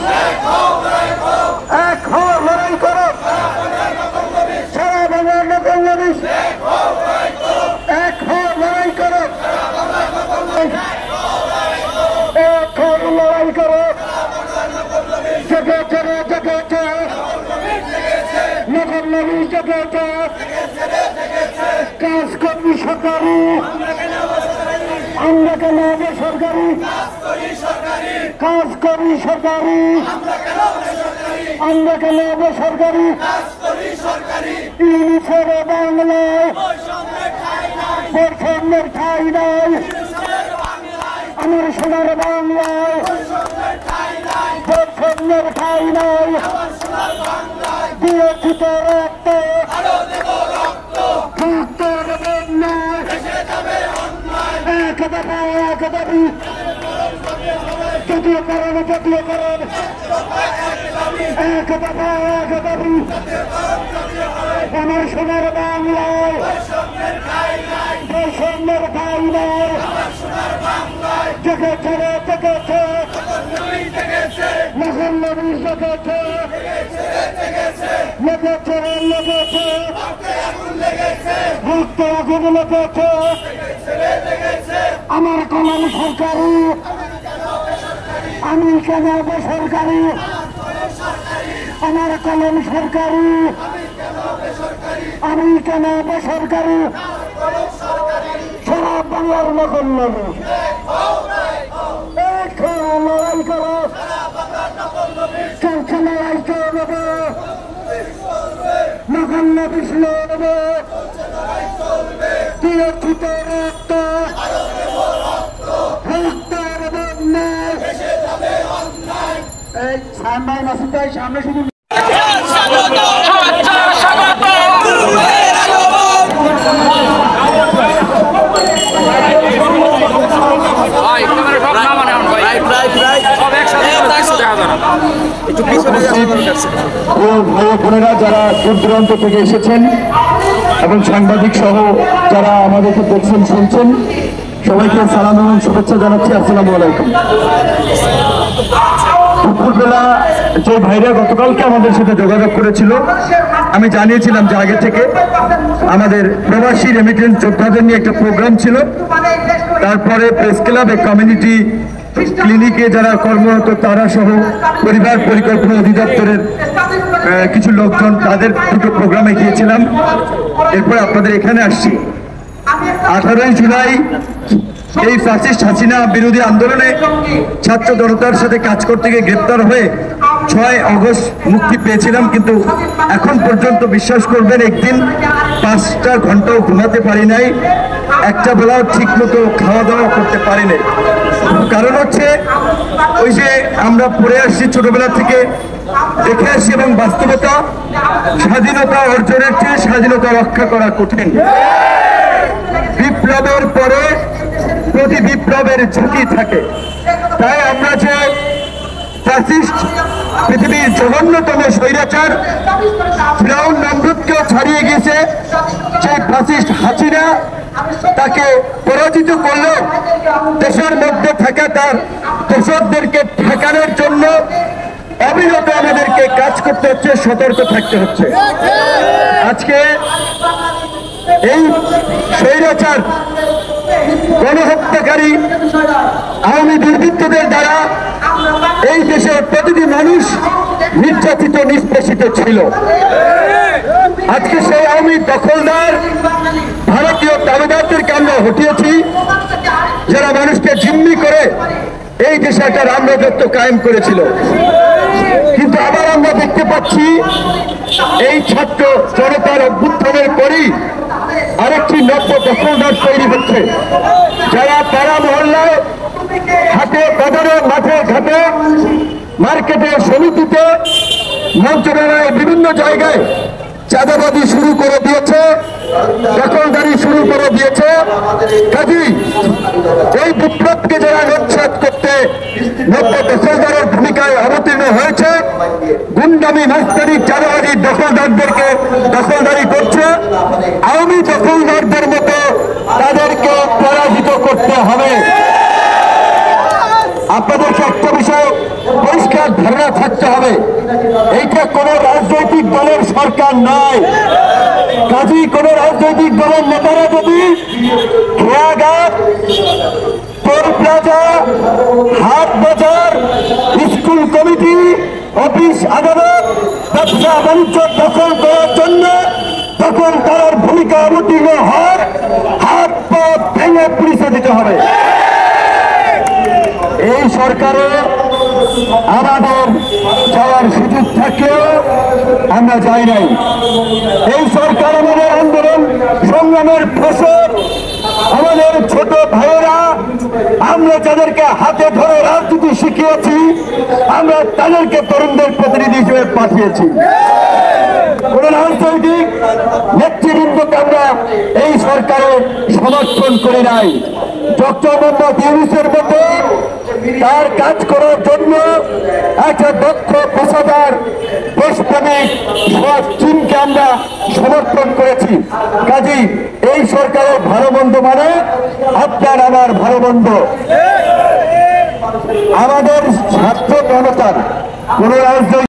নগরবাসী এক হও, লড়াই করো। সারা বাংলার নগরবাসী এক হও, লড়াই করো। এক হও, লড়াই করো। জেগে জেগে জেগে জেগে নগরবাসী জেগে জেগে কাজ করবি সরকারি, আমরা কেন বেসরকারি? কাজ করি সরকারি, আমরা কেন বেসরকারি? ইউনিফের বাংলায় বৈষম্যের ঠাঁই নাই, আমার সোনার বাংলায় বৈষম্যের ঠাঁই নাই। দিয়েছিত রক্ত রক্তের বন্যায় এক দফা এক দাবি, জাতীয় করণ জাতীয় করণ এক দফা এক দাবি, আমার সোনার বাংলায় বৈষম্যের ঠাঁই নাই। জেগেছে রে জেগেছে নগরবাসী জেগেছে, লেগেছে রে লেগেছে রক্তে আগুন লেগেছে। আমার কলম সরকারি, আমি কেন বেসরকারি? আমার কলম সরকারি, আমি কেন বেসরকারি? সারা বাংলার নগরবাসী এক হও, লড়াই করো। চলছে লড়াই চলবে, নগরবাসী লড়বে। দিয়েছিত রক্ত রক্তের বন্যায়। এই সামনে নাসির ভাই, সামনে শুধু ভাই বোনেরা যারা দূর দূরান্ত থেকে এসেছেন এবং সাংবাদিক সহ যারা আমাদেরকে দেখছেন শুনছেন, সবাইকে সালাম এবং শুভেচ্ছা জানাচ্ছি। আসসালামু আলাইকুম। দুপুরবেলা যে ভাইরা গতকালকে আমাদের সাথে যোগাযোগ করেছিল, আমি জানিয়েছিলাম যে আগে থেকে আমাদের প্রবাসী রেমিটেন্স যোদ্ধাদের নিয়ে একটা প্রোগ্রাম ছিল। তারপরে প্রেস ক্লাবে কমিউনিটি ক্লিনিকে যারা কর্মরত তারা সহ পরিবার পরিকল্পনা অধিদপ্তরের কিছু লোকজন, তাদের দুটো প্রোগ্রামে গিয়েছিলাম। এরপর আপনাদের এখানে আসছি। 18 জুলাই এই ফ্যাসিস্ট হাসিনা বিরোধী আন্দোলনে ছাত্র জনতার সাথে কাজ করতে গিয়ে গ্রেপ্তার হয়ে 6 আগস্ট মুক্তি পেয়েছিলাম, কিন্তু এখন পর্যন্ত বিশ্বাস করবেন একদিন 5টা ঘন্টাও ঘুমাতে পারি নাই, একটা বেলাও ঠিক মতো খাওয়া দাওয়া করতে পারি নাই। কারণ হচ্ছে ওই যে আমরা পড়ে আসছি ছোটবেলা থেকে দেখে আসছি, এবং বাস্তবতা স্বাধীনতা অর্জনের চেয়ে স্বাধীনতা রক্ষা করা কঠিন। বিপ্লবের পরে প্রতি বিপ্লবের ঝুঁকি থাকে। তাই আমরা যে ফ্যাসিস্ট পৃথিবীর জঘন্যতম স্বৈরাচার ফিরাউন নমরুদকেও ছাড়িয়ে গেছে, সেই ফ্যাসিস্ট হাসিনা তাকে পরাজিত করলেও দেশের মধ্যে থাকা তার দোসরদেরকে ঠেকানোর জন্য অবিরত আমাদেরকে কাজ করতে হচ্ছে, সতর্ক থাকতে হচ্ছে। আজকে এই স্বৈরাচার গণহত্যাকারী আওয়ামী দুর্বৃত্তদের দ্বারা এই দেশের প্রতিটি মানুষ নির্যাতিত নিষ্পেষিত ছিল। আজকে সেই আওয়ামী দখলদার ভারতীয় দাবিদারদেরকে আমরা হটিয়েছি, যারা মানুষকে জিম্মি করে এই দেশে একটা রামরাজত্ব কায়েম করেছিল। কিন্তু আবার আমরা দেখতে পাচ্ছি এই ছাত্র জনতার অভ্যুত্থানের পরই আরেকটি নব্য দখলদার তৈরি হচ্ছে, যারা পাড়া মহল্লায়, হাটে বাজারে, মাঠে ঘাটে, মার্কেটে, সমিতিতে, মন্ত্রণালয়ে বিভিন্ন জায়গায় চাঁদাবাজি শুরু করে দিয়েছে, দখলদারি শুরু করে দিয়েছে। কাজেই এই বিপ্লবকে যারা উচ্ছেদ করতে নব্য দখলদারের ভূমিকায় অবতীর্ণ হয়েছে, গুন্ডামি, মাস্তানি, চাঁদাবাজি দখলদারদেরকে দখলদারি করছে, আওয়ামী দখলদারদের মতো তাদেরকে পরাজিত করতে হবে। আপনাদেরকে একটা বিষয় পরিষ্কার ধারণা থাকতে হবে এইটা কোন রাজনৈতিক দলের সরকার নয়। কাজী কোন রাজনৈতিক দলের নেতারা যদি খেয়াঘাট, টোল প্লাজা, হাট বাজার, স্কুল কমিটি, অফিস আদালত, ব্যবসা বাণিজ্য দখল করার জন্য তখন তার ভূমিকা অবতীর্ণ হয়, হাত পা ভেঙে পুলিশে দিতে হবে। এই সরকারে আমাদের যাওয়ার সুযোগ থাকলেও আমরা যাই নাই। এই সরকার আমাদের আন্দোলন সংগ্রামের ফসল, আমাদের ছোট ভাইয়েরা, আমরা যাদেরকে হাতে ধরে রাজনীতি শিখিয়েছি, আমরা তাদেরকে তরুণদের প্রতিনিধি হিসেবে পাঠিয়েছি। কোন রাজনৈতিক নেতৃবৃন্দকে আমরা এই সরকারে সমর্থন করি নাই। ডক্টর মোহাম্মদ ইউনূসের মতো তার কাজ করার জন্য একটা দক্ষ পেশাদার দেশপ্রেমিক সৎ টিমকে আমরা সমর্থন করেছি। কাজেই এই সরকারের ভালো মন্দ মানে আপনার আমার ভালো মন্দ। আমাদের ছাত্র জনতার কোন রাজনৈতিক